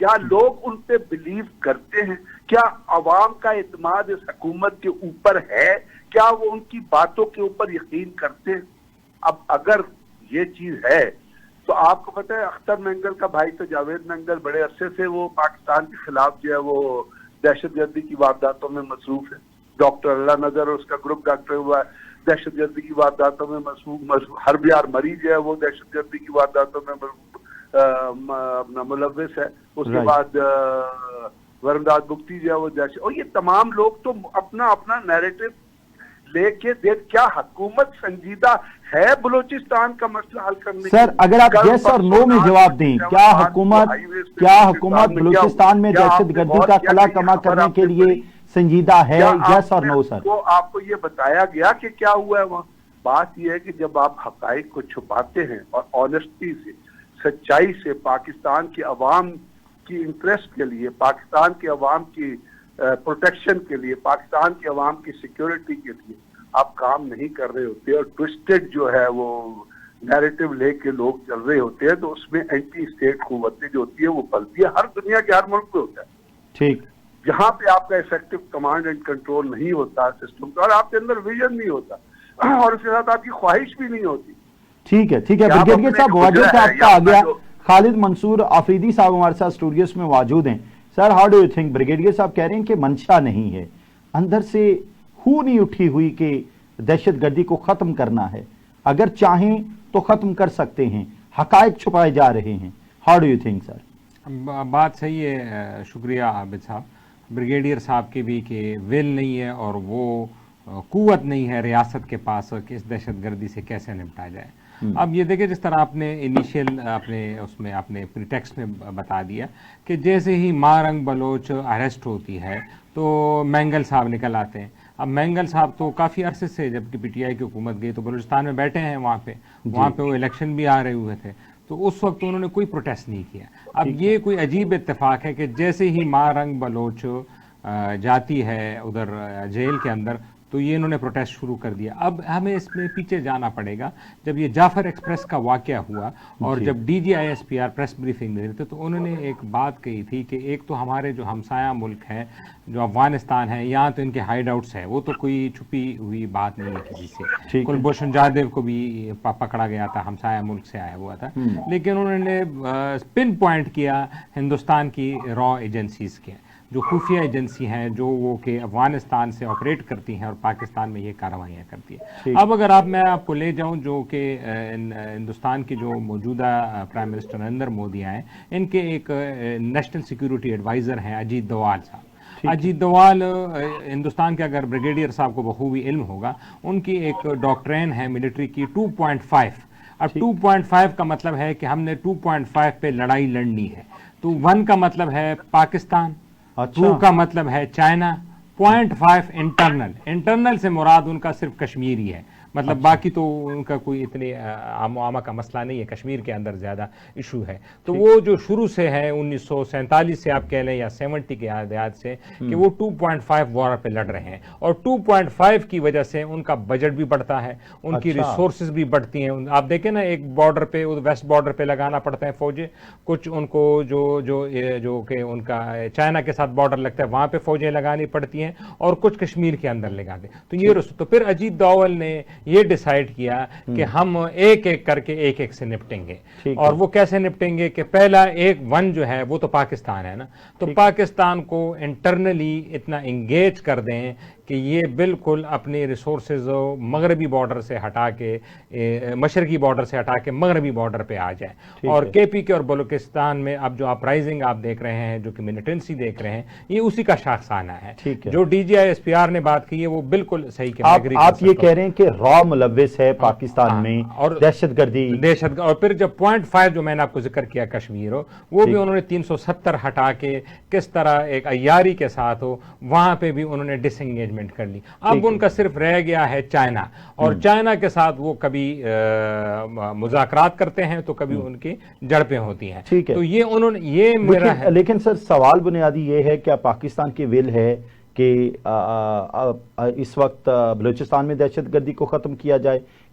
کیا لوگ ان پہ بلیو کرتے ہیں؟ کیا عوام کا اعتماد اس حکومت کے اوپر ہے؟ کیا وہ ان کی باتوں کے اوپر یقین کرتے ہیں؟ اب اگر یہ چیز ہے تو آپ کو پتہ ہے اختر مینگل کا بھائی تو جاوید مینگل بڑے عرصے سے وہ پاکستان کے خلاف جو ہے وہ دہشت گردی کی وارداتوں میں مصروف ہے. ڈاکٹر اللہ نظر اور اس کا گروپ ڈاکٹر ہوا ہے دہشت گردی کی وارداتوں میں مصروف. حربیار مری جو ہے وہ دہشت گردی کی وارداتوں میں اپنا ملوث ہے. اس کے بعد ورنداد بگٹی جو ہے وہ دہشت. اور یہ تمام لوگ تو اپنا اپنا نیریٹو لے کے کیا حکومت سنجیدہ ہے بلوچستان کا مسئلہ حل کرنے سر اگر آپ یس اور نو میں جواب دیں, کیا حکومت بلوچستان میں دہشت گردی کا خلا کما کرنے کے لیے سنجیدہ ہے؟ یس اور نو سر. وہ آپ کو یہ بتایا گیا کہ کیا ہوا ہے وہاں. بات یہ ہے کہ جب آپ حقائق کو چھپاتے ہیں اور آنیسٹی سے, سچائی سے, پاکستان کی عوام کی انٹرسٹ کے لیے, پاکستان کے عوام کی پروٹیکشن کے لیے, پاکستان کے عوام کی سیکیورٹی کے لیے آپ کام نہیں کر رہے ہوتے اور ٹوسٹڈ جو ہے وہ نیریٹو لے کے لوگ چل رہے ہوتے ہیں, تو اس میں اینٹی اسٹیٹ قوتیں جو ہوتی ہیں وہ پلتی ہے. ہر دنیا کے ہر ملک میں ہوتا ہے. ٹھیک. جہاں پہ آپ کا ایفیکٹو کمانڈ اینڈ کنٹرول نہیں ہوتا سسٹم کا, اور آپ کے اندر ویژن نہیں ہوتا, اور اس کے ساتھ آپ کی خواہش بھی نہیں ہوتی. ٹھیک ہے, ٹھیک ہے. بریگیڈیئر صاحب واجد سے آپ کا آ گیا. خالد منصور آفریدی صاحب ہمارے ساتھ اسٹوڈیوز میں موجود ہیں. Sir how do you think, brigadier صاحب کہہ رہے ہیں کہ منشا نہیں ہے, اندر سے ہو نہیں اٹھی ہوئی کہ دہشت گردی کو ختم کرنا ہے, اگر چاہیں تو ختم کر سکتے ہیں, حقائق چھپائے جا رہے ہیں. ہاؤ ڈو یو تھنک سر؟ بات صحیح ہے, شکریہ عابد صاحب, بریگیڈیئر صاحب کی بھی, کہ ول نہیں ہے اور وہ قوت نہیں ہے ریاست کے پاس کہ اس دہشت گردی سے کیسے نپٹا جائے. اب یہ دیکھیں جس طرح آپ نے انیشیل اپنے ٹیکسٹ میں بتا دیا کہ جیسے ہی مارنگ بلوچ اریسٹ ہوتی ہے تو مینگل صاحب نکل آتے ہیں. اب مینگل صاحب تو کافی عرصے سے, جب کہ پی ٹی آئی کی حکومت گئی تو بلوچستان میں بیٹھے ہیں, وہاں پہ وہ الیکشن بھی آ رہے ہوئے تھے, تو اس وقت انہوں نے کوئی پروٹیسٹ نہیں کیا. اب یہ کوئی عجیب اتفاق ہے کہ جیسے ہی مارنگ بلوچ جاتی ہے ادھر جیل کے اندر تو یہ انہوں نے پروٹیسٹ شروع کر دیا. اب ہمیں اس میں پیچھے جانا پڑے گا. جب یہ جعفر ایکسپریس کا واقعہ ہوا اور جب D G I S P R press briefing دے رہے تھے تو انہوں نے ایک بات کہی تھی کہ ایک تو ہمارے جو ہمسایہ ملک ہے جو افغانستان ہے, یہاں تو ان کے ہائیڈ آؤٹس ہیں, وہ تو کوئی چھپی ہوئی بات نہیں ہے کسی سے. کلبھوشن جادیو کو بھی پکڑا گیا تھا, ہمسایہ ملک سے آیا ہوا تھا, لیکن انہوں نے پن پوائنٹ کیا ہندوستان کی را ایجنسیز کے, جو خفیہ ایجنسی ہیں جو وہ کہ افغانستان سے آپریٹ کرتی ہیں اور پاکستان میں یہ کارروائیاں کرتی ہیں. اب اگر میں آپ کو لے جاؤں جو کہ ہندوستان کی جو موجودہ پرائم منسٹر نریندر مودی ہیں, ان کے ایک نیشنل سیکیورٹی ایڈوائزر ہیں اجیت دوال صاحب. اجیت دوال ہندوستان کے, اگر بریگیڈیئر صاحب کو بخوبی علم ہوگا, ان کی ایک ڈاکٹرین ہے ملٹری کی 2.5. اب 2.5 کا مطلب ہے کہ ہم نے 2.5 پہ لڑائی لڑنی ہے. تو 1 کا مطلب ہے پاکستان, 2 کا مطلب ہے چائنا, 0.5 انٹرنل سے مراد ان کا صرف کشمیر ہی ہے, مطلب باقی تو ان کا کوئی اتنے عام و عامہ کا مسئلہ نہیں ہے, کشمیر کے اندر زیادہ ایشو ہے. تو وہ جو شروع سے ہے 1947 سے آپ کہہ لیں یا 70 کے عادیات سے کہ وہ 2.5 وار پہ لڑ رہے ہیں, اور 2.5 کی وجہ سے ان کا بجٹ بھی بڑھتا ہے, ان کی ریسورسز بھی بڑھتی ہیں. آپ دیکھیں نا, ایک بارڈر پہ, ویسٹ بارڈر پہ لگانا پڑتا ہے فوجیں, کچھ ان کو جو کہ ان کا چائنا کے ساتھ بارڈر لگتا ہے وہاں پہ فوجیں لگانی پڑتی ہیں, اور کچھ کشمیر کے اندر لگا دیں. تو یہ تو پھر اجیت دوول نے یہ ڈیسائیڈ کیا کہ ہم ایک ایک کر کے ایک سے نپٹیں گے. اور وہ کیسے نپٹیں گے کہ پہلا 1 جو ہے وہ تو پاکستان ہے نا, تو پاکستان کو انٹرنلی اتنا انگیج کر دیں کہ یہ بالکل اپنی ریسورسز مغربی بارڈر سے ہٹا کے, مشرقی بارڈر سے ہٹا کے مغربی بارڈر پہ آ جائے. اور کے پی کے اور بلوچستان میں اب جو اپرائزنگ آپ دیکھ رہے ہیں, جو کہ ملیٹنسی دیکھ رہے ہیں, یہ اسی کا شاخسانہ ہے. جو D G I S P R نے بات کی ہے وہ بالکل صحیح کہ آپ یہ کہہ رہے ہیں کہ را ملوث ہے پاکستان میں اور دہشت گردی. اور پھر جب 0.5 جو میں نے آپ کو ذکر کیا کشمیر ہو, وہ بھی انہوں نے 370 ہٹا کے کس طرح ایک عیاری کے ساتھ ہو, وہاں پہ بھی انہوں نے ڈس انگیجمنٹ کر لی. اب ان کا صرف رہ گیا ہے چائنا, اور چائنا کے ساتھ وہ کبھی مذاکرات کرتے ہیں تو کبھی ان کی جڑپیں ہوتی ہیں. تو یہ انہوں نے, یہ میرا ہے. لیکن سر سوال بنیادی یہ ہے کہ پاکستان کی ول ہے کہ اس وقت بلوچستان میں دہشت گردی کو ختم کیا جائے,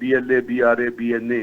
BLA, BRA, BNA,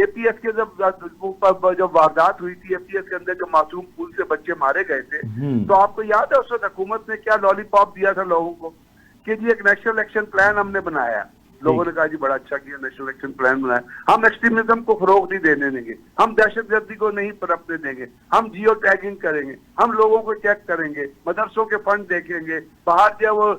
اے پی ایس کے جب واردات ہوئی تھی اے پی ایس کے اندر جو معصوم پھول سے بچے مارے گئے تھے، تو آپ کو یاد ہے اس وقت حکومت نے کیا لالی پاپ دیا تھا لوگوں کو کہ جی ایک نیشنل ایکشن پلان ہم نے بنایا. لوگوں نے کہا جی بڑا اچھا کیا نیشنل ایکشن پلان بنایا, ہم ایکسٹریمزم کو فروغ نہیں دینے دیں گے, ہم دہشت گردی کو نہیں پنپنے دیں گے, ہم جیو ٹیگنگ کریں گے, ہم لوگوں کو چیک کریں گے, مدرسوں کے فنڈ دیکھیں گے, باہر جو وہ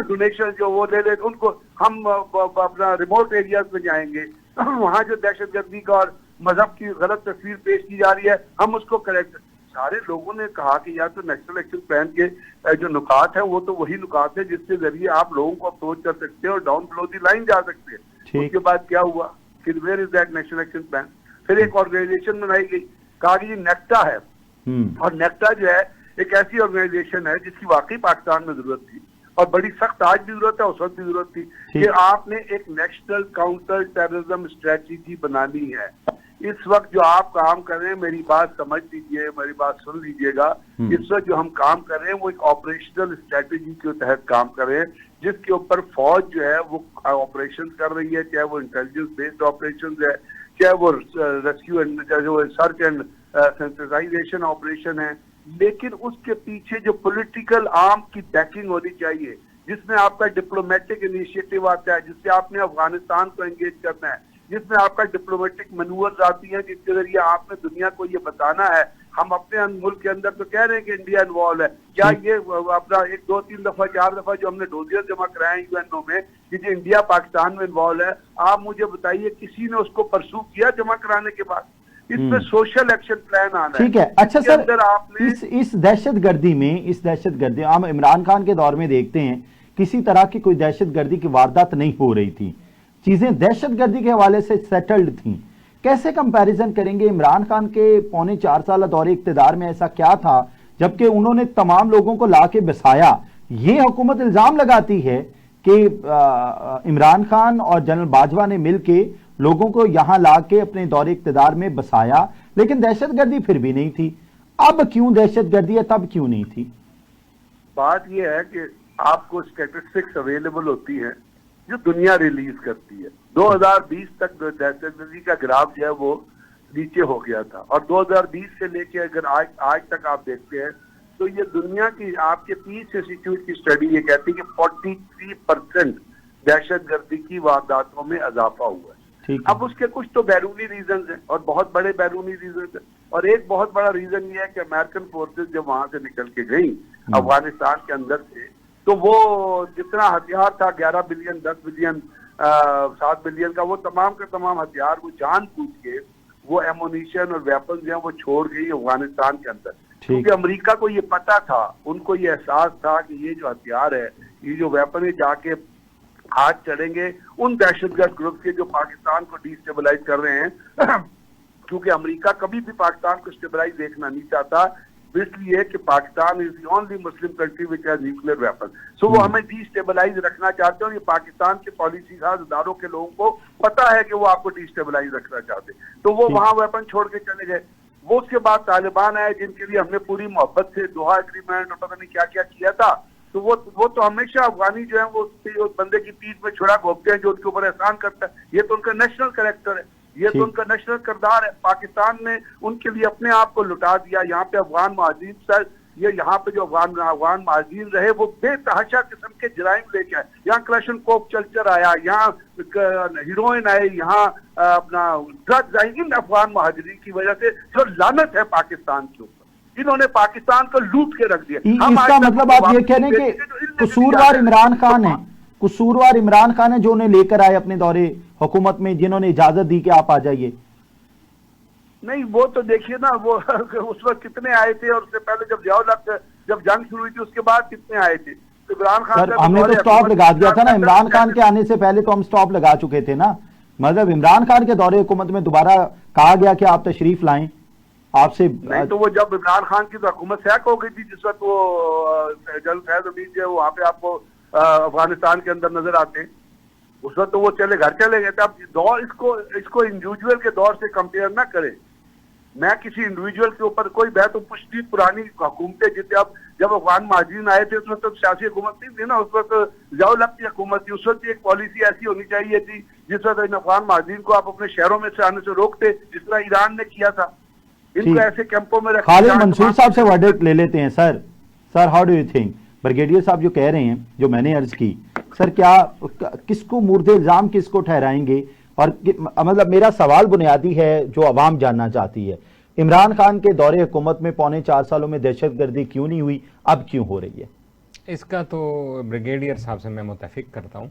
ڈونیشن جو وہ لے لے ان کو ہم اپنا ریموٹ ایریاز میں جائیں گے, وہاں جو دہشت گردی کا اور مذہب کی غلط تصویر پیش کی جا رہی ہے ہم اس کو کریکٹ. سارے لوگوں نے کہا کہ یا تو نیشنل ایکشن پلان کے جو نکات ہیں وہ تو وہی نکات ہیں جس کے ذریعے آپ لوگوں کو اپروچ کر سکتے ہیں اور ڈاؤن بلو دی لائن جا سکتے ہیں. اس کے بعد کیا ہوا کہ where is that national action plan. پھر ایک آرگنائزیشن بنائی گئی, کہا کہ یہ نیکٹا ہے, اور نیکٹا جو ہے ایک ایسی آرگنائزیشن ہے جس کی واقعی پاکستان میں ضرورت تھی اور بڑی سخت آج بھی ضرورت ہے, اس وقت بھی ضرورت تھی کہ آپ نے ایک نیشنل کاؤنٹر ٹیررزم اسٹریٹجی بنانی ہے. اس وقت جو آپ کام کر رہے ہیں, میری بات سمجھ لیجئے, میری بات سن لیجئے گا, اس وقت جو ہم کام کر رہے ہیں وہ ایک آپریشنل اسٹریٹجی کے تحت کام کر رہے ہیں جس کے اوپر فوج جو ہے وہ آپریشن کر رہی ہے, چاہے وہ انٹیلیجنس بیسڈ آپریشن ہے, چاہے وہ ریسکیو چاہے وہ سرچ اینڈ سینسٹائزیشن آپریشن ہے, لیکن اس کے پیچھے جو پولیٹیکل آرم کی بیکنگ ہونی چاہیے, جس میں آپ کا ڈپلومیٹک انیشیٹو آتا ہے, جس سے آپ نے افغانستان کو انگیج کرنا ہے, جس میں آپ کا ڈپلومیٹک منورز آتی ہیں, جس کے ذریعے آپ نے دنیا کو یہ بتانا ہے ہم اپنے ملک کے اندر تو کہہ رہے ہیں کہ انڈیا انوالو ہے, کیا یہ اپنا 1 2 3 دفعہ 4 دفعہ جو ہم نے ڈوزیئر جمع کرائے ہیں یو این او میں کہ جو انڈیا پاکستان میں انوالو ہے, آپ مجھے بتائیے کسی نے اس کو پرسو کیا جمع کرانے کے بعد؟ اس میں سوشل ایکشن پلان آنا ہے. ٹھیک ہے, اچھا سر, اس دہشت گردی میں ہم عمران خان کے دور میں دیکھتے ہیں کسی طرح کی کوئی دہشت گردی کی واردات نہیں ہو رہی تھی, چیزیں دہشت گردی کے حوالے سے سیٹلڈ تھیں. کیسے کمپیریزن کریں گے عمران خان کے 4.25 سالہ دور اقتدار میں ایسا کیا تھا جبکہ انہوں نے تمام لوگوں کو لا کے بسایا؟ یہ حکومت الزام لگاتی ہے کہ عمران خان اور جنرل باجوہ نے مل کے لوگوں کو یہاں لا کے اپنے دور اقتدار میں بسایا, لیکن دہشت گردی پھر بھی نہیں تھی. اب کیوں دہشت گردی ہے, تب کیوں نہیں تھی؟ بات یہ ہے کہ آپ کو اسٹیٹسٹکس اویلیبل ہوتی ہیں جو دنیا ریلیز کرتی ہے. 2020 تک دہشت گردی کا گراف جو ہے وہ نیچے ہو گیا تھا, اور 2020 سے لے کے اگر آج تک آپ دیکھتے ہیں تو یہ دنیا کی آپ کے پیس انسٹیٹیوٹ کی اسٹڈی یہ کہتی ہے کہ 43% دہشت گردی کی وارداتوں میں اضافہ ہوا ہے. اب اس کے کچھ تو بیرونی ریزنز ہیں اور بہت بڑے بیرونی ریزنز ہیں, اور ایک بہت بڑا ریزن یہ ہے کہ امریکن فورسز جب وہاں سے نکل کے گئیں افغانستان کے اندر سے, تو وہ جتنا ہتھیار تھا 11 بلین 10 بلین 7 بلین کا, وہ تمام کے تمام ہتھیار وہ جان بوجھ کے وہ ایمونیشن اور ویپنز ہیں وہ چھوڑ گئی افغانستان کے اندر, کیونکہ امریکہ کو یہ پتا تھا, ان کو یہ احساس تھا کہ یہ جو ہتھیار ہے, یہ جو ویپن ہے جا کے ہاتھ چڑھیں گے ان دہشت گرد گروپ کے جو پاکستان کو ڈی اسٹیبلائز کر رہے ہیں, کیونکہ امریکہ کبھی بھی پاکستان کو اسٹیبلائز دیکھنا نہیں چاہتا, اس لیے کہ Pakistan is the only Muslim country which has nuclear weapon, so وہ ہمیں ڈی اسٹیبلائز رکھنا چاہتے ہیں, اور یہ پاکستان کے پالیسی ساز اداروں کے لوگوں کو پتا ہے کہ وہ آپ کو ڈی اسٹیبلائز رکھنا چاہتے, تو وہ وہاں ویپن چھوڑ کے چلے گئے. وہ اس کے بعد طالبان آئے جن کے لیے ہم نے پوری محبت سے دوحہ ایگریمنٹ اور پتہ نہیں کیا کیا کیا تھا, تو وہ تو ہمیشہ افغانی جو ہے وہ اس بندے کی پیٹھ میں چھڑا گھونپتے ہیں جو ان کے اوپر احسان کرتا ہے. یہ تو ان کا نیشنل کریکٹر ہے, یہ تو ان کا نیشنل کردار ہے. پاکستان نے ان کے لیے اپنے آپ کو لٹا دیا. یہاں پہ افغان مہاجرین سر, یہ یہاں پہ جو افغان مہاجرین رہے وہ بے تحاشا قسم کے جرائم لے کے آئے. یہاں کلیشن کوپ کلچر آیا, یہاں ہیروئن آئے, یہاں اپنا ڈرگز آئی, ان افغان مہاجرین کی وجہ سے جو لعنت ہے پاکستان کے اوپر, انہوں نے پاکستان کو لوٹ کے رکھ دیا. اس کا مطلب آپ یہ کہہ رہے ہیں کہ قصوروار عمران خان ہے, قصوروار عمران خان ہے جو انہیں لے کر آئے اپنے دورے حکومت میں, جنہوں نے اجازت دی کہ آپ آ جائیے؟ نہیں, وہ تو دیکھیے نا, وہ اس وقت کتنے آئے تھے, اور اس سے پہلے جب جب جنگ شروع ہوئی تھی اس کے بعد کتنے آئے تھے. عمران خان ہم نے تو سٹاپ لگا دیا تھا نا, عمران خان کے آنے سے پہلے تو ہم سٹاپ لگا چکے تھے نا. مطلب عمران خان کے دورے حکومت میں دوبارہ کہا گیا کہ آپ تشریف لائیں, آپ سے نہیں, تو وہ جب عمران خان کی تو حکومت سیاق ہو گئی تھی جس وقت وہ جنرل فیض حمید جو ہے وہاں پہ آپ کو افغانستان کے اندر نظر آتے ہیں, اس وقت تو وہ گھر چلے گئے تھے. اب دور اس کو انڈیویجول کے دور سے کمپیئر نہ کریں. میں کسی انڈیویجول کے اوپر کوئی میں تو پچھلی پرانی حکومتیں جتنے اب جب افغان مہاجرین آئے تھے اس وقت تو سیاسی حکومت نہیں تھی نا, اس وقت ضیاء الحق کی حکومت تھی. اس وقت ایک پالیسی ایسی ہونی چاہیے تھی جس وقت ان افغان مہاجرین کو آپ اپنے شہروں میں سے آنے سے روکتے, جس طرح ایران نے کیا تھا. ان کو ایسے کیمپوں میں رکھا. خالد منصور صاحب سے ورڈکٹ لے لیتے ہیں. Sir how do you think brigadier صاحب جو کہہ رہے ہیں, جو میں نے عرض کی, سر کیا کس کو مورد الزام کس کو ٹھہرائیں گے؟ اور مطلب میرا سوال بنیادی ہے جو عوام جاننا چاہتی ہے, عمران خان کے دور حکومت میں 4.25 سالوں میں دہشت گردی کیوں نہیں ہوئی, اب کیوں ہو رہی ہے؟ اس کا تو بریگیڈیئر صاحب سے میں متفق کرتا ہوں.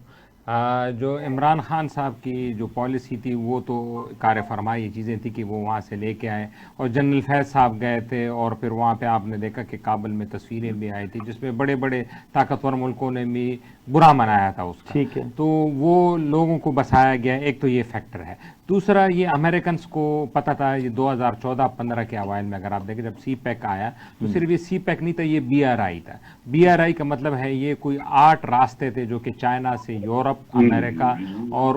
جو عمران خان صاحب کی جو پالیسی تھی وہ تو کار فرمائی یہ چیزیں تھی کہ وہ وہاں سے لے کے آئے, اور جنرل فیض صاحب گئے تھے, اور پھر وہاں پہ آپ نے دیکھا کہ کابل میں تصویریں بھی آئی تھی جس میں بڑے بڑے طاقتور ملکوں نے بھی برا منایا تھا اس کا. ٹھیک ہے, تو وہ لوگوں کو بسایا گیا, ایک تو یہ فیکٹر ہے. دوسرا یہ امریکنس کو پتہ تھا, یہ 2014-15 کے اوائل میں اگر آپ دیکھیں جب سی پیک آیا تو صرف یہ سی پیک نہیں تھا, یہ بی آر آئی تھا. بی آر آئی کا مطلب ہے یہ کوئی 8 راستے تھے جو کہ چائنا سے یورپ, امریکہ اور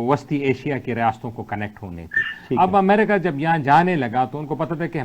وسطی ایشیا کی ریاستوں کو کنیکٹ ہونے تھے. اب امریکہ جب یہاں جانے لگا تو ان کو پتہ تھا کہ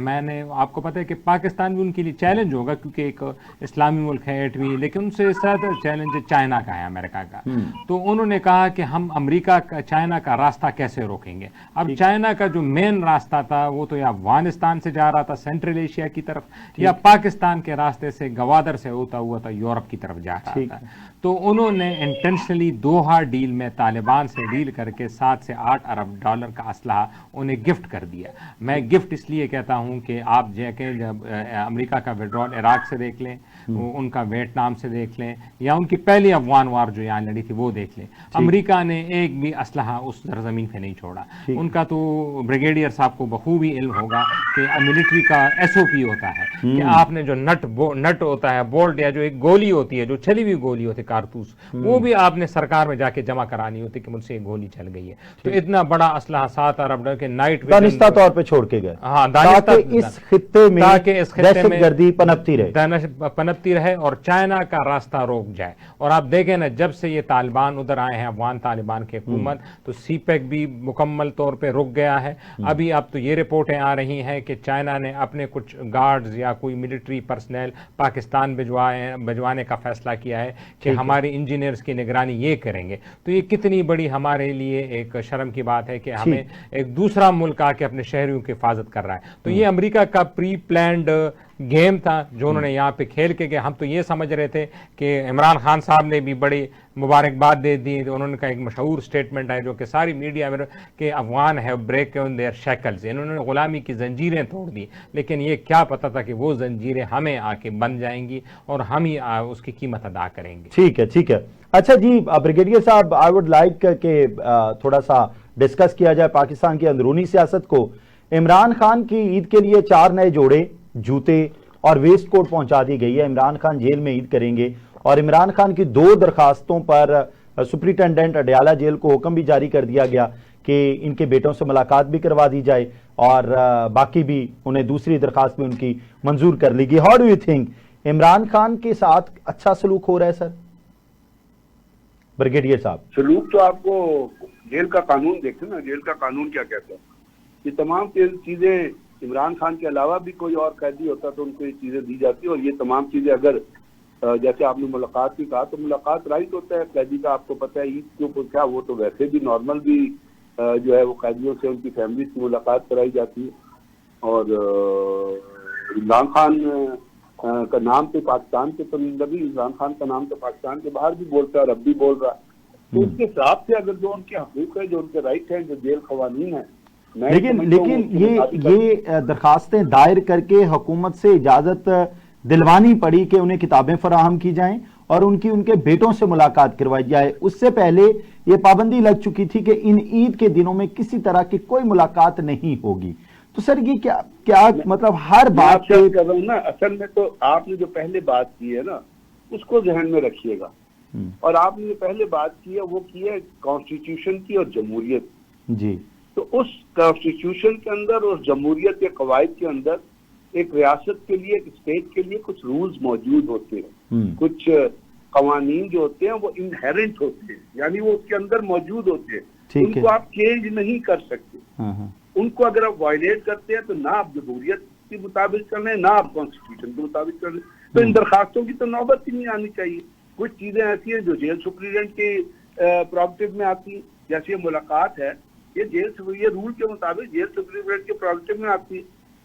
آپ کو پتہ ہے کہ پاکستان بھی ان کے لیے چیلنج ہوگا کیونکہ ایک اسلامی ملک ہے 8ویں, لیکن ان سے زیادہ چیلنج چائنا کا ہے, امریکہ کا. تو انہوں نے کہا کہ ہم امریکہ کا چائنا کا راستہ کیسے روکیں گے. اب چائنا کا جو مین راستہ تھا وہ تو یا افغانستان سے جا رہا تھا سینٹرل ایشیا کی طرف, یا پاکستان کے راستے سے گوادر سے ہوتا ہوا تھا یورپ کی طرف جا رہا تھا. تو انہوں نے انٹینشنلی دوحہ ڈیل میں طالبان سے ڈیل کر کے 7 سے 8 ارب ڈالر کا اسلحہ انہیں گفٹ کر دیا. میں گفٹ اس لیے کہتا ہوں کہ آپ جب امریکہ کا وڈرال عراق سے دیکھ لیں, ان کا ویتنام سے دیکھ لیں, یا ان کی پہلی افغان وار جو یہاں لڑی تھی وہ دیکھ لیں, امریکہ نے ایک بھی اسلحہ اس سرزمین پہ نہیں چھوڑا. ان کا تو بریگیڈیئر صاحب کو بخوبی علم ہوگا کہ ملٹری کا ایس او پی ہوتا ہے کہ آپ نے جو نٹ ہوتا ہے, بولٹ, یا جو ایک گولی ہوتی ہے جو چلی ہوئی گولی ہوتی ہے کارتوس, وہ بھی آپ نے سرکار میں جا کے جمع کرانی ہوتی کہ مجھ سے ایک گولی چل گئی ہے. تو اتنا بڑا اسلحہ 7 ارب ڈالر کے نائٹ دانستہ طور پہ چھوڑ کے گئے, ہاں, تاکہ اس خطے میں دہشت گردی پنپتی رہے اور چائنا کا راستہ روک جائے. اور آپ دیکھیں نا, جب سے یہ طالبان ادھر آئے ہیں, افغان طالبان کی حکومت, تو سی پیک بھی مکمل طور پہ رک گیا ہے. ابھی اب تو یہ رپورٹیں آ رہی ہیں کہ چائنا نے اپنے کچھ گارڈز یا کوئی ملٹری پرسنل پاکستان بھجوانے کا فیصلہ کیا ہے کہ ہمارے انجینئرز کی نگرانی یہ کریں گے. تو یہ کتنی بڑی ہمارے لیے ایک شرم کی بات ہے کہ ہمیں ایک دوسرا ملک آ کے اپنے شہریوں کی حفاظت کر رہا ہے. تو یہ امریکہ کا پری پلانڈ گیم تھا جو انہوں نے یہاں پہ کھیل کے گئے. ہم تو یہ سمجھ رہے تھے کہ عمران خان صاحب نے بھی بڑی مبارکباد دے دی. انہوں نے کہا, ایک مشہور سٹیٹمنٹ ہے جو کہ ساری میڈیا میں, کہ افغان ہے بریک آن دیئر شیکلز, انہوں نے غلامی کی زنجیریں توڑ دی. لیکن یہ کیا پتا تھا کہ وہ زنجیریں ہمیں آ کے بن جائیں گی اور ہم ہی اس کی قیمت ادا کریں گے. ٹھیک ہے. اچھا جی بریگیڈیئر صاحب, آئی وڈ لائک کہ تھوڑا سا ڈسکس کیا جائے پاکستان کی اندرونی سیاست کو. عمران خان کی عید کے لیے 4 نئے جوڑے جوتے اور ویسٹ کوٹ پہنچا دی گئی ہے. عمران خان جیل میں عید کریں گے, اور عمران خان کی 2 درخواستوں پر سپرنٹینڈنٹ اڈیالہ جیل کو حکم بھی جاری کر دیا گیا کہ ان کے بیٹوں سے ملاقات بھی کروا دی جائے, اور باقی بھی انہیں دوسری درخواست بھی ان کی منظور کر لی گئی. How do you think Imran Khan کے ساتھ اچھا سلوک ہو رہا ہے سر بریگیڈیئر صاحب؟ سلوک تو آپ کو جیل کا قانون دیکھیں نا, جیل کا قانون کیا کہتا ہے. یہ تمام چیزیں عمران خان کے علاوہ بھی کوئی اور قیدی ہوتا تو ان کو یہ چیزیں دی جاتی, اور یہ تمام چیزیں اگر جیسے آپ نے ملاقات کی کہا تو ملاقات رائٹ ہوتا ہے قیدی کا. آپ کو پتہ ہے عید کے اوپر کیا, وہ تو ویسے بھی نارمل بھی جو ہے وہ قیدیوں سے ان کی فیملی سے ملاقات کرائی جاتی ہے. اور عمران خان کا نام تو پاکستان کے تو نبی عمران خان کا نام تو پاکستان کے باہر بھی بولتا ہے اور اب بھی بول رہا ہے. تو اس کے حساب سے اگر جو ان کے حقوق ہے, جو ان کے رائٹ ہیں, جو جیل قوانین ہیں, لیکن یہ درخواستیں دائر کر کے حکومت سے اجازت دلوانی پڑی کہ انہیں کتابیں فراہم کی جائیں اور ان کے بیٹوں سے ملاقات کروائی جائے. اس سے پہلے یہ پابندی لگ چکی تھی کہ ان عید کے دنوں میں کسی طرح کی کوئی ملاقات نہیں ہوگی. تو سر یہ کیا مطلب ہر بات کر رہا ہوں نا, اصل میں تو آپ نے جو پہلے بات کی ہے نا اس کو ذہن میں رکھیے گا. اور آپ نے جو پہلے بات کی ہے وہ کی ہے کانسٹیٹیوشن کی اور جمہوریت. جی, تو اس کانسٹیٹیوشن کے اندر اور جمہوریت کے قواعد کے اندر ایک ریاست کے لیے, ایک اسٹیٹ کے لیے کچھ رولز موجود ہوتے ہیں, کچھ قوانین جو ہوتے ہیں وہ انہیرنٹ ہوتے ہیں, یعنی وہ اس کے اندر موجود ہوتے ہیں, ان کو آپ چینج نہیں کر سکتے. ان کو اگر آپ وائلیٹ کرتے ہیں تو نہ آپ جمہوریت کے مطابق کر لیں، نہ آپ کانسٹیٹیوشن کے مطابق کر لیں، تو ان درخواستوں کی تو نوبت ہی نہیں آنی چاہیے۔ کچھ چیزیں ایسی ہیں جو جیل سپرنٹینڈنٹ کے پروگیٹو میں آتی ہیں، جیسے یہ ملاقات ہے، یہ رول کے مطابق جیل سپرنٹینڈنٹ کے پروگیٹو میں آتی ہے،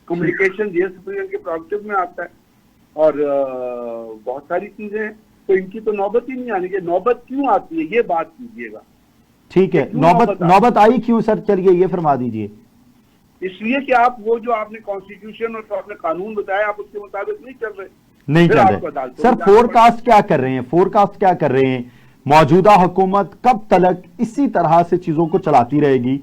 کمیونیکیشن جیل سپرنٹینڈنٹ کے پروگیٹو میں آتا ہے، اور بہت ساری چیزیں ہیں، تو ان کی تو نوبت ہی نہیں آنی چاہیے۔ نوبت کیوں آتی ہے یہ بات کیجیے گا۔ ٹھیک ہے، نوبت آئی کیوں سر؟ چلیے یہ فرما دیجئے۔ اس لیے کہ آپ وہ جو آپ نے کانسٹیٹیوشن اور آپ نے قانون بتایا، آپ اس کے مطابق نہیں چل رہے، نہیں چل رہے۔ سر فور کاسٹ کیا کر رہے ہیں؟ فور کاسٹ کیا کر رہے ہیں؟ موجودہ حکومت کب تلک اسی طرح سے چیزوں کو چلاتی رہے گی؟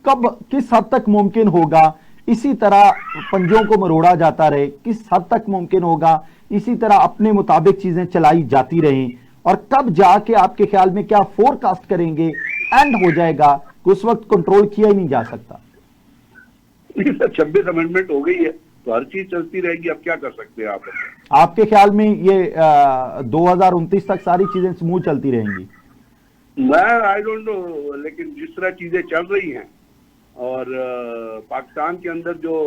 کب کس حد تک ممکن ہوگا اسی طرح پنجوں کو مروڑا جاتا رہے؟ کس حد تک ممکن ہوگا اسی طرح اپنے مطابق چیزیں چلائی جاتی رہیں؟ اور کب جا کے آپ کے خیال میں کیا فور کاسٹ کریں گے اینڈ ہو جائے گا کہ اس وقت کنٹرول کیا ہی نہیں جا سکتا؟ 26 امینڈمنٹ ہو گئی ہے تو ہر چیز چلتی رہے گی، اب کیا کر سکتے ہیں آپ کے خیال میں یہ 2029 تک ساری چیزیں سموتھ چلتی رہیں گی؟ میں آئی ڈونٹ نو، لیکن جس طرح چیزیں چل رہی ہیں اور پاکستان کے اندر جو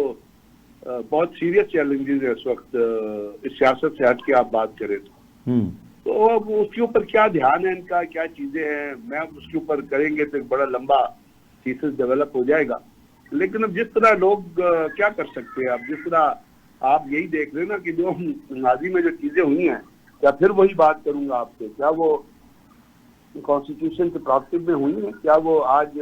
بہت سیریس چیلنجز ہے اس وقت، اس سیاست سے ہٹ کے آپ بات کریں تو اب اس کے اوپر کیا دھیان ہے ان کا، کیا چیزیں ہیں، میں اس کے اوپر کریں گے تو ایک بڑا لمبا تھیسس ڈیولپ ہو جائے گا۔ لیکن اب جس طرح لوگ کیا کر سکتے ہیں، اب جس طرح آپ یہی دیکھ رہے ہیں نا کہ جو ماضی میں جو چیزیں ہوئی ہیں، کیا پھر وہی بات کروں گا آپ سے، کیا وہ کانسٹیٹیوشن کے پروگیٹو میں ہوئی ہیں؟ کیا وہ آج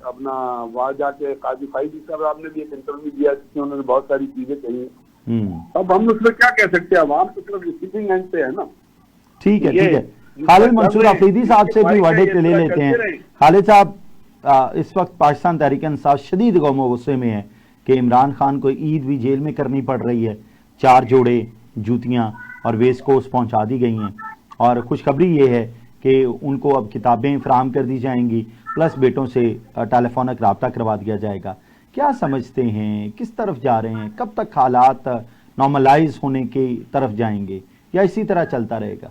اپنا وہاں جا کے قاضی فائد صاحب آپ نے بھی ایک انٹرویو دیا جس میں انہوں نے بہت ساری چیزیں کہی ہیں، اب ہم اس میں کیا کہہ سکتے ہیں؟ عوام تو صرف ریسیونگ اینڈ پہ ہے نا۔ ٹھیک ہے ٹھیک ہے، خالد منصور افریدی صاحب سے بھی ورڈکٹ لے لیتے ہیں۔ خالد صاحب، اس وقت پاکستان تحریک انصاف شدید غم و غصے میں ہے کہ عمران خان کو عید بھی جیل میں کرنی پڑ رہی ہے، 4 جوڑے جوتیاں اور ویسٹ کوسٹ پہنچا دی گئی ہیں، اور خوشخبری یہ ہے کہ ان کو اب کتابیں فراہم کر دی جائیں گی، پلس بیٹوں سے ٹیلی فونک رابطہ کروا دیا جائے گا۔ کیا سمجھتے ہیں کس طرف جا رہے ہیں؟ کب تک حالات نارملائز ہونے کی طرف جائیں گے یا اسی طرح چلتا رہے گا؟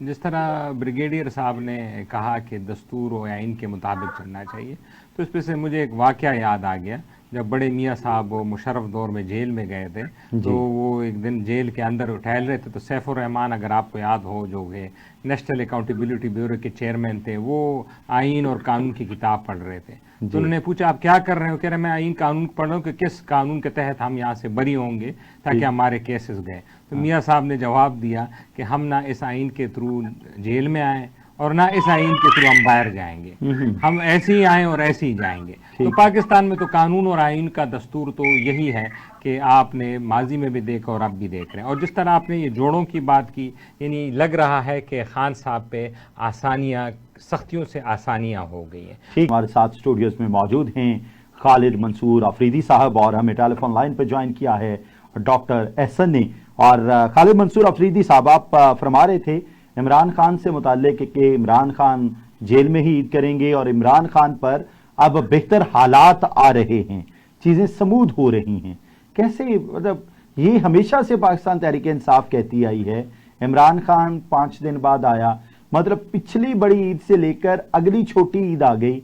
جس طرح بریگیڈیئر صاحب نے کہا کہ دستور و آئین کے مطابق چلنا چاہیے، تو اس پہ سے مجھے ایک واقعہ یاد آ گیا۔ جب بڑے میاں صاحب وہ مشرف دور میں جیل میں گئے تھے تو وہ ایک دن جیل کے اندر ٹہل رہے تھے، تو سیف الرحمان، اگر آپ کو یاد ہو، جو کہ نیشنل اکاؤنٹیبلٹی بیورو کے چیئرمین تھے، وہ آئین اور قانون کی کتاب پڑھ رہے تھے۔ تو انہوں نے پوچھا آپ کیا کر رہے ہو؟ کہہ رہے میں آئین قانون پڑھ رہا ہوں کہ کس قانون کے تحت ہم یہاں سے بری ہوں گے تاکہ ہمارے کیسز گئے۔ تو میاں صاحب نے جواب دیا کہ ہم نہ اس آئین کے تھرو جیل میں آئیں اور نہ اس آئین کے تھرو ہم باہر جائیں گے، ہم ایسے ہی آئیں اور ایسے ہی جائیں گے۔ تو پاکستان میں تو قانون اور آئین کا دستور تو یہی ہے کہ آپ نے ماضی میں بھی دیکھا اور اب بھی دیکھ رہے ہیں۔ اور جس طرح آپ نے یہ جوڑوں کی بات کی، یعنی لگ رہا ہے کہ خان صاحب پہ آسانیاں، سختیوں سے آسانیاں ہو گئی ہیں۔ ٹھیک، ہمارے ساتھ اسٹوڈیوز میں موجود ہیں خالد منصور افریدی صاحب، اور ہمیں ٹیلی فون لائن پہ جوائن کیا ہے ڈاکٹر احسن نے۔ اور خالد منصور افریدی صاحب، آپ فرما رہے تھے عمران خان سے متعلق کہ عمران خان جیل میں ہی عید کریں گے، اور عمران خان پر اب بہتر حالات آ رہے ہیں، چیزیں سمودھ ہو رہی ہیں۔ کیسے؟ مطلب یہ ہمیشہ سے پاکستان تحریک انصاف کہتی آئی ہے، عمران خان 5 دن بعد آیا، مطلب پچھلی بڑی عید سے لے کر اگلی چھوٹی عید آ گئی،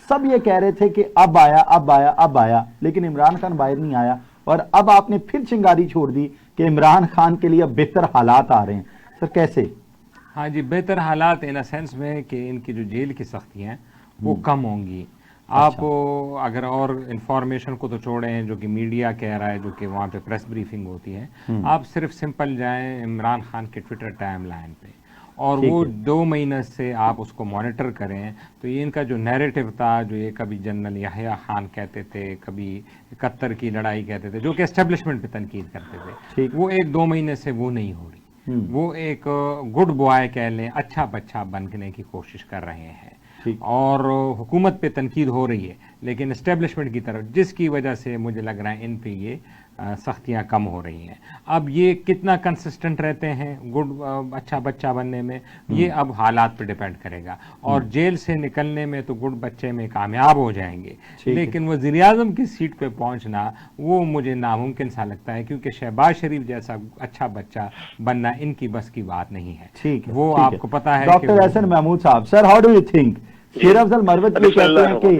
سب یہ کہہ رہے تھے کہ اب آیا اب آیا اب آیا، لیکن عمران خان باہر نہیں آیا، اور اب آپ نے پھر چنگاری چھوڑ دی کہ عمران خان کے لیے اب بہتر حالات آ رہے ہیں۔ سر کیسے؟ ہاں جی، بہتر حالات ان سینس میں کہ ان کی جو جیل کی سختیاں ہیں وہ کم ہوں گی۔ آپ اگر اور انفارمیشن کو تو چھوڑیں جو کہ میڈیا کہہ رہا ہے، جو کہ وہاں پہ پریس بریفنگ ہوتی ہے، آپ صرف سمپل جائیں عمران خان کے ٹویٹر ٹائم لائن پہ اور وہ 2 مہینے سے آپ اس کو مانیٹر کریں، تو یہ ان کا جو نیریٹو تھا، جو یہ کبھی جنرل یحییٰ خان کہتے تھے، کبھی 71 کی لڑائی کہتے تھے، جو کہ اسٹیبلشمنٹ پہ تنقید کرتے تھے، وہ 1-2 مہینے سے وہ نہیں ہو رہی۔ وہ ایک گڈ بوائے کہہ لیں، اچھا بچہ بننے کی کوشش کر رہے ہیں، اور حکومت پہ تنقید ہو رہی ہے لیکن اسٹیبلشمنٹ کی طرف، جس کی وجہ سے مجھے لگ رہا ہے ان پہ یہ سختیاں کم ہو رہی ہیں۔ اب یہ کتنا کنسسٹنٹ رہتے ہیں اچھا بچہ بننے میں، یہ اب حالات پہ ڈیپینڈ کرے گا، اور جیل سے نکلنے میں تو گڈ بچے میں کامیاب ہو جائیں گے، لیکن وزیر اعظم کی سیٹ پہ پہنچنا وہ مجھے ناممکن سا لگتا ہے، کیونکہ شہباز شریف جیسا اچھا بچہ بننا ان کی بس کی بات نہیں ہے۔ وہ آپ کو پتا ہے ڈاکٹر احسن محمود صاحب، sir how do you think? شیر افضل مروت یہ کہتے ہیں کہ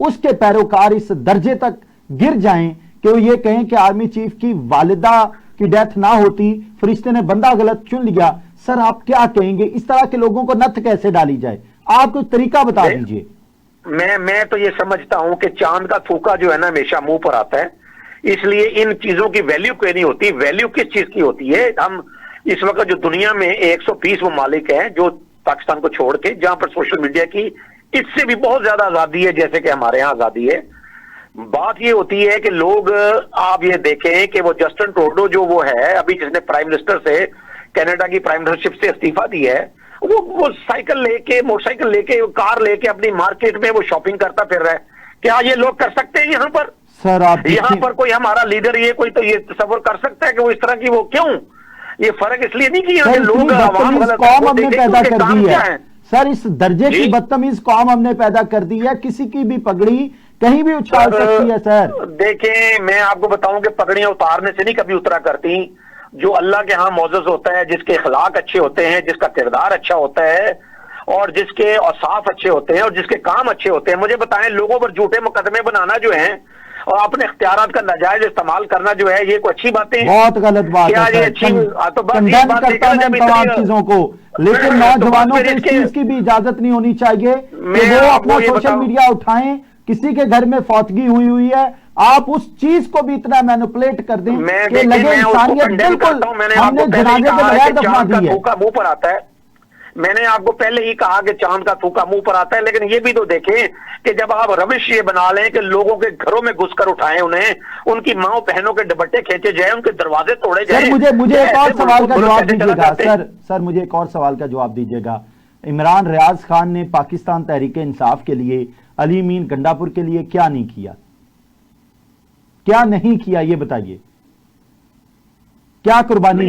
اس کے پیروکار اس درجے تک گر جائیں کہ وہ یہ کہیں کہ آرمی چیف کی والدہ کی ڈیتھ نہ ہوتی، فرشتے نے بندہ غلط چن لیا، سر آپ کیا کہیں گے؟ اس طرح کے لوگوں کو نتھ کیسے ڈالی جائے؟ آپ کو طریقہ بتا دیجئے۔ میں تو یہ سمجھتا ہوں کہ چاند کا تھوکا جو ہے نا ہمیشہ منہ پر آتا ہے، اس لیے ان چیزوں کی ویلیو کوئی نہیں ہوتی۔ ویلیو کس چیز کی ہوتی ہے؟ ہم اس وقت جو دنیا میں 120 ممالک ہیں جو پاکستان کو چھوڑ کے، جہاں پر سوشل میڈیا کی اس سے بھی بہت زیادہ آزادی ہے جیسے کہ ہمارے ہاں آزادی ہے۔ بات یہ ہوتی ہے کہ لوگ، آپ یہ دیکھیں کہ وہ جسٹن ٹروڈو جو وہ ہے ابھی جس نے پرائم منسٹر سے، کینیڈا کی پرائم منسٹرشپ سے استعفیٰ دی ہے، وہ سائیکل لے کے، موٹر سائیکل لے کے، کار لے کے اپنی مارکیٹ میں وہ شاپنگ کرتا پھر رہا ہے۔ کیا یہ لوگ کر سکتے ہیں یہاں پر؟ سر آپ یہاں پر کوئی ہمارا لیڈر یہ کوئی تو یہ تصور کر سکتا ہے کہ وہ اس طرح کی، وہ کیوں؟ یہ فرق اس لیے نہیں کہ یہاں کے لوگ عوام غلط قوم ہم نے پیدا کر دی ہے ہے۔ سر، اس درجے کی بدتمیز قوم ہم نے پیدا کر دی ہے، کسی کی بھی پگڑی کہیں بھی اچھال سکتی ہے۔ سر دیکھیں، میں آپ کو بتاؤں کہ پگڑیاں اتارنے سے نہیں کبھی اترا کرتی۔ جو اللہ کے ہاں معزز ہوتا ہے، جس کے اخلاق اچھے ہوتے ہیں، جس کا کردار اچھا ہوتا ہے، اور جس کے اوصاف اچھے ہوتے ہیں، اور جس کے کام اچھے ہوتے ہیں، مجھے بتائیں، لوگوں پر جھوٹے مقدمے بنانا جو ہیں اور اپنے اختیارات کا ناجائز استعمال کرنا جو ہے، یہ کوئی اچھی باتیں ہیں؟ بہت غلط بات ہے سر، کنڈیم کرتا میں تمام چیزوں کو، لیکن نوجوانوں کو اس چیز کی بھی اجازت نہیں ہونی چاہیے کہ وہ اپنا سوشل میڈیا اٹھائیں۔ کسی کے گھر میں فوتگی ہوئی ہے، آپ اس چیز کو بھی اتنا مینوپولیٹ کر دیں کہ لگے انسانیت بالکل ہم نے جنازے کے بغیر دفنا دی ہے۔ منہ پر آتا ہے، میں نے آپ کو پہلے ہی کہا کہ چاند کا تھوکا منہ پر آتا ہے، لیکن یہ بھی تو دیکھیں کہ جب آپ روش یہ بنا لیں کہ لوگوں کے گھروں میں گھس کر اٹھائیں انہیں، ان کی ماں بہنوں کے دوپٹے کھینچے جائیں، ان کے دروازے توڑے جائیں۔ سر مجھے ایک اور سوال کا جواب دیجیے گا سر مجھے ایک اور سوال کا جواب دیجیے گا۔ عمران ریاض خان نے پاکستان تحریک انصاف کے لیے، علی امین گنڈاپور کے لیے کیا نہیں کیا؟ کیا نہیں کیا یہ بتائیے، کیا قربانی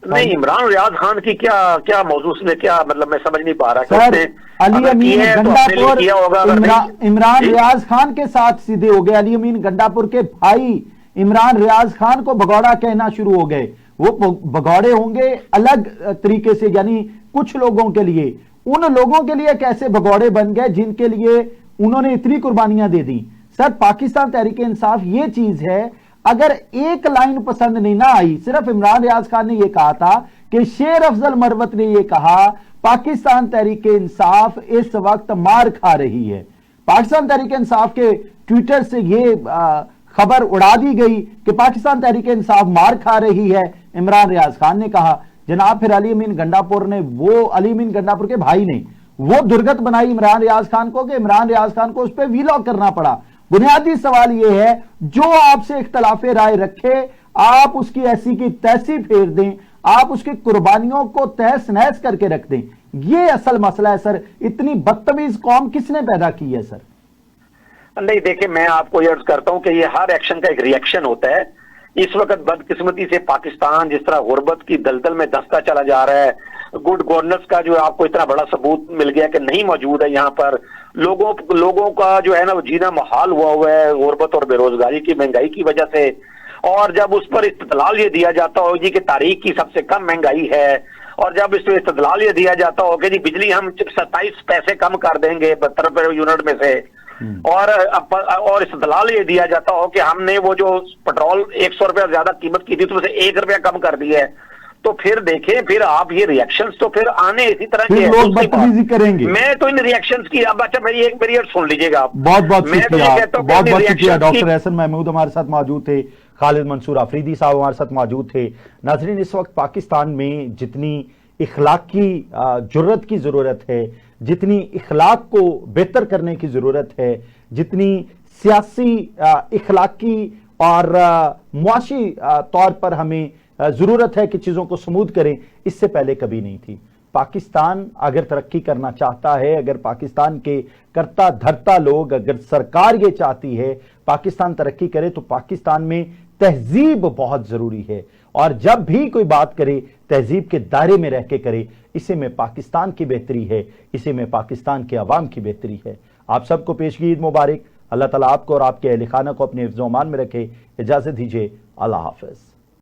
نہیں عمران ریاض خان کی کیا موضوع نے کیا، مطلب میں سمجھ نہیں پا رہا۔ سر علی امین گنڈاپور عمران ریاض خان کے ساتھ سیدھے ہو گئے، علی امین گنڈاپور کے بھائی عمران ریاض خان کو بھگوڑا کہنا شروع ہو گئے۔ وہ بھگوڑے ہوں گے الگ طریقے سے، یعنی کچھ لوگوں کے لیے، ان لوگوں کے لیے کیسے بھگوڑے بن گئے جن کے لیے انہوں نے اتنی قربانیاں دے دیں۔ سر پاکستان تحریک انصاف یہ چیز ہے، اگر ایک لائن پسند نہیں نہ آئی، صرف عمران ریاض خان نے یہ کہا تھا کہ شیر افضل مروت نے یہ کہا پاکستان تحریک انصاف اس وقت مار کھا رہی ہے، پاکستان تحریک انصاف کے ٹویٹر سے یہ خبر اڑا دی گئی کہ پاکستان تحریک انصاف مار کھا رہی ہے، عمران ریاض خان نے کہا جناب، پھر علی امین گنڈاپور نے، وہ علی امین گنڈاپور کے بھائی نے وہ درگت بنائی عمران ریاض خان کو کہ عمران ریاض خان کو اس پہ ویلاگ کرنا پڑا۔ بنیادی سوال یہ ہے، جو آپ سے اختلاف رائے رکھے آپ اس کی ایسی کی تیسی پھیر دیں، آپ اس کی قربانیوں کو تہس نہس کر کے رکھ دیں، یہ اصل مسئلہ ہے۔ سر اتنی بدتمیز قوم کس نے پیدا کی ہے؟ سر نہیں دیکھیں، میں آپ کو یہ عرض کرتا ہوں کہ یہ ہر ایکشن کا ایک ری ایکشن ہوتا ہے۔ اس وقت بدقسمتی سے پاکستان جس طرح غربت کی دلدل میں دھنستا چلا جا رہا ہے، گڈ گورننس کا جو آپ کو اتنا بڑا ثبوت مل گیا کہ نہیں موجود ہے یہاں پر، لوگوں کا جو ہے نا وہ جینا محال ہوا ہے غربت اور بے روزگاری کی، مہنگائی کی وجہ سے۔ اور جب اس پر استدلال یہ دیا جاتا ہو جی کہ تاریخ کی سب سے کم مہنگائی ہے، اور جب اس پہ استدلال یہ دیا جاتا ہو کہ جی بجلی ہم 27 پیسے کم کر دیں گے 72 روپے یونٹ میں سے، اور استدلال یہ دیا جاتا ہو کہ ہم نے وہ جو پٹرول 100 روپے زیادہ قیمت کی تھی تو اسے 1 روپیہ کم کر دی ہے، تو پھر دیکھیں پھر آپ یہ ری ایکشنز تو پھر آنے اسی طرح کے لوگ بدتمیزی کریں گے۔ میں تو ان ری ایکشنز کی، اب اچھا میری ایک سن لیجئے گا آپ، بہت بہت شکریہ ڈاکٹر احسن محمود ہمارے ساتھ موجود تھے، خالد منصور آفریدی صاحب ہمارے ساتھ موجود تھے۔ ناظرین، اس وقت پاکستان میں جتنی اخلاقی جرت کی ضرورت ہے، جتنی اخلاق کو بہتر کرنے کی ضرورت ہے، جتنی سیاسی، اخلاقی اور معاشی طور پر ہمیں ضرورت ہے کہ چیزوں کو سمودھ کریں، اس سے پہلے کبھی نہیں تھی۔ پاکستان اگر ترقی کرنا چاہتا ہے، اگر پاکستان کے کرتا دھرتا لوگ، اگر سرکار یہ چاہتی ہے پاکستان ترقی کرے، تو پاکستان میں تہذیب بہت ضروری ہے، اور جب بھی کوئی بات کرے تہذیب کے دائرے میں رہ کے کرے، اسے میں پاکستان کی بہتری ہے، اسے میں پاکستان کے عوام کی بہتری ہے۔ آپ سب کو پیشگی عید مبارک۔ اللہ تعالیٰ آپ کو اور آپ کے اہل خانہ کو اپنے حفظ و امان میں رکھے۔ اجازت دیجیے، اللہ حافظ۔